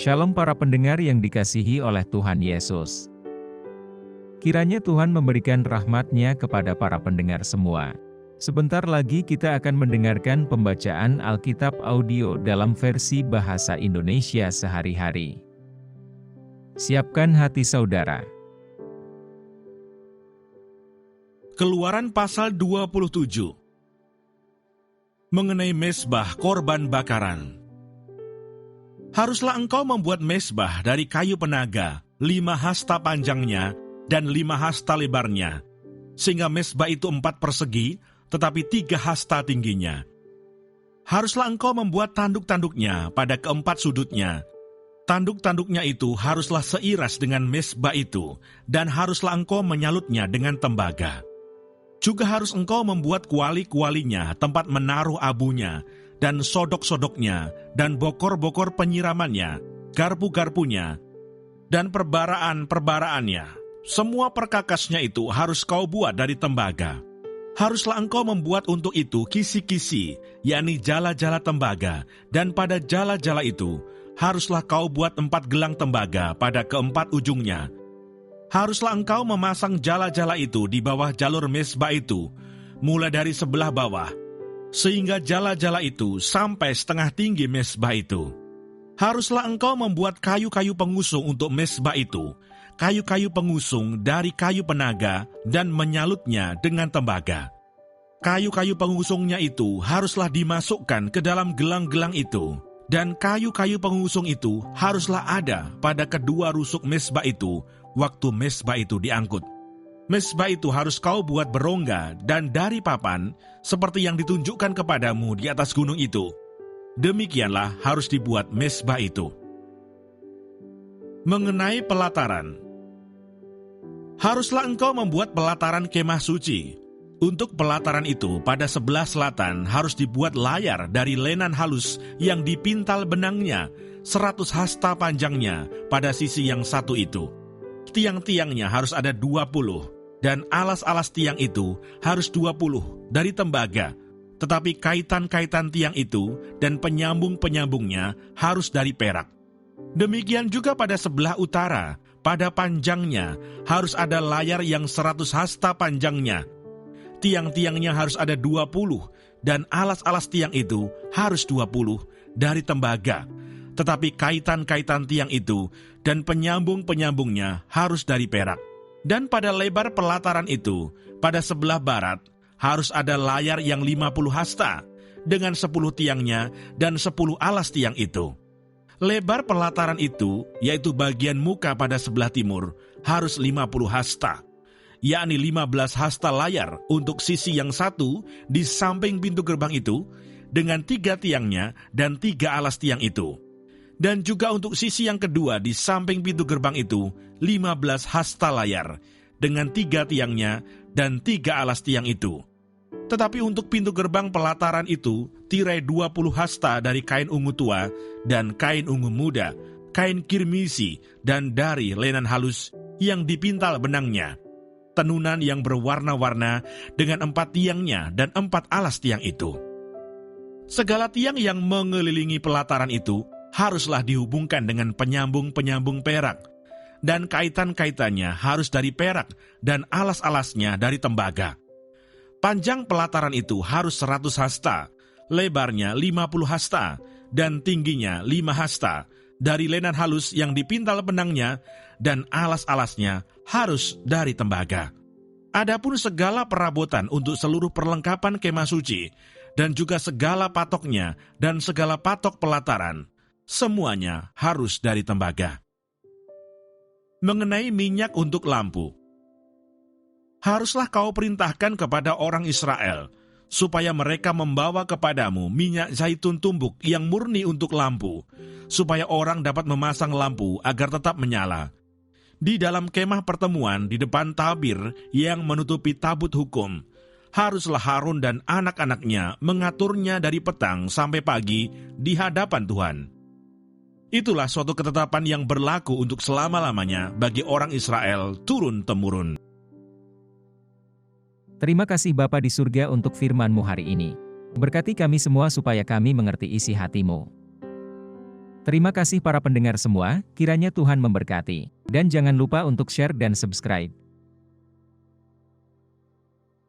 Shalom para pendengar yang dikasihi oleh Tuhan Yesus. Kiranya Tuhan memberikan rahmat-Nya kepada para pendengar semua. Sebentar lagi kita akan mendengarkan pembacaan Alkitab audio dalam versi bahasa Indonesia sehari-hari. Siapkan hati saudara. Keluaran pasal 27 mengenai mezbah korban bakaran. Haruslah engkau membuat mezbah dari kayu penaga, 5 hasta panjangnya dan 5 hasta lebarnya, sehingga mezbah itu 4 persegi, tetapi 3 hasta tingginya. Haruslah engkau membuat tanduk-tanduknya pada keempat sudutnya. Tanduk-tanduknya itu haruslah seiras dengan mezbah itu, dan haruslah engkau menyalutnya dengan tembaga. Juga harus engkau membuat kuali-kualinya, tempat menaruh abunya, dan sodok-sodoknya, dan bokor-bokor penyiramannya, garpu-garpunya, dan perbaraan-perbaraannya. Semua perkakasnya itu harus kau buat dari tembaga. Haruslah engkau membuat untuk itu kisi-kisi, yakni jala-jala tembaga, dan pada jala-jala itu haruslah kau buat 4 gelang tembaga pada keempat ujungnya. Haruslah engkau memasang jala-jala itu di bawah jalur mezbah itu, mulai dari sebelah bawah, sehingga jala-jala itu sampai setengah tinggi mezbah itu. Haruslah engkau membuat kayu-kayu pengusung untuk mezbah itu, kayu-kayu pengusung dari kayu penaga, dan menyalutnya dengan tembaga. Kayu-kayu pengusungnya itu haruslah dimasukkan ke dalam gelang-gelang itu, dan kayu-kayu pengusung itu haruslah ada pada kedua rusuk mezbah itu, waktu mezbah itu diangkut. Mezbah itu harus kau buat berongga dan dari papan, seperti yang ditunjukkan kepadamu di atas gunung itu. Demikianlah harus dibuat mezbah itu. Mengenai pelataran, haruslah engkau membuat pelataran kemah suci. Untuk pelataran itu, pada sebelah selatan harus dibuat layar dari lenan halus yang dipintal benangnya, 100 hasta panjangnya pada sisi yang satu itu. Tiang-tiangnya harus ada 20, dan alas-alas tiang itu harus 20 dari tembaga. Tetapi kaitan-kaitan tiang itu dan penyambung-penyambungnya harus dari perak. Demikian juga pada sebelah utara, pada panjangnya harus ada layar yang 100 hasta panjangnya. Tiang-tiangnya harus ada 20, dan alas-alas tiang itu harus 20 dari tembaga. Tetapi kaitan-kaitan tiang itu dan penyambung-penyambungnya harus dari perak. Dan pada lebar pelataran itu, pada sebelah barat, harus ada layar yang 50 hasta, dengan 10 tiangnya dan 10 alas tiang itu. Lebar pelataran itu, yaitu bagian muka pada sebelah timur, harus 50 hasta, yakni 15 hasta layar untuk sisi yang satu di samping pintu gerbang itu, dengan 3 tiangnya dan 3 alas tiang itu. Dan juga untuk sisi yang kedua di samping pintu gerbang itu, 15 hasta layar, dengan 3 tiangnya dan 3 alas tiang itu. Tetapi untuk pintu gerbang pelataran itu, tirai 20 hasta dari kain ungu tua dan kain ungu muda, kain kirmisi, dan dari lenan halus yang dipintal benangnya. Tenunan yang berwarna-warna dengan 4 tiangnya dan 4 alas tiang itu. Segala tiang yang mengelilingi pelataran itu haruslah dihubungkan dengan penyambung-penyambung perak, dan kaitan-kaitannya harus dari perak dan alas-alasnya dari tembaga. Panjang pelataran itu harus 100 hasta, lebarnya 50 hasta, dan tingginya 5 hasta, dari lenan halus yang dipintal benangnya, dan alas-alasnya harus dari tembaga. Adapun segala perabotan untuk seluruh perlengkapan kemah suci, dan juga segala patoknya dan segala patok pelataran, semuanya harus dari tembaga. Mengenai minyak untuk lampu, haruslah kau perintahkan kepada orang Israel, supaya mereka membawa kepadamu minyak zaitun tumbuk yang murni untuk lampu, supaya orang dapat memasang lampu agar tetap menyala. Di dalam kemah pertemuan di depan tabir yang menutupi tabut hukum, haruslah Harun dan anak-anaknya mengaturnya dari petang sampai pagi di hadapan Tuhan. Itulah suatu ketetapan yang berlaku untuk selama-lamanya bagi orang Israel turun-temurun. Terima kasih Bapa di surga untuk firman-Mu hari ini. Berkati kami semua supaya kami mengerti isi hati-Mu. Terima kasih para pendengar semua, kiranya Tuhan memberkati. Dan jangan lupa untuk share dan subscribe.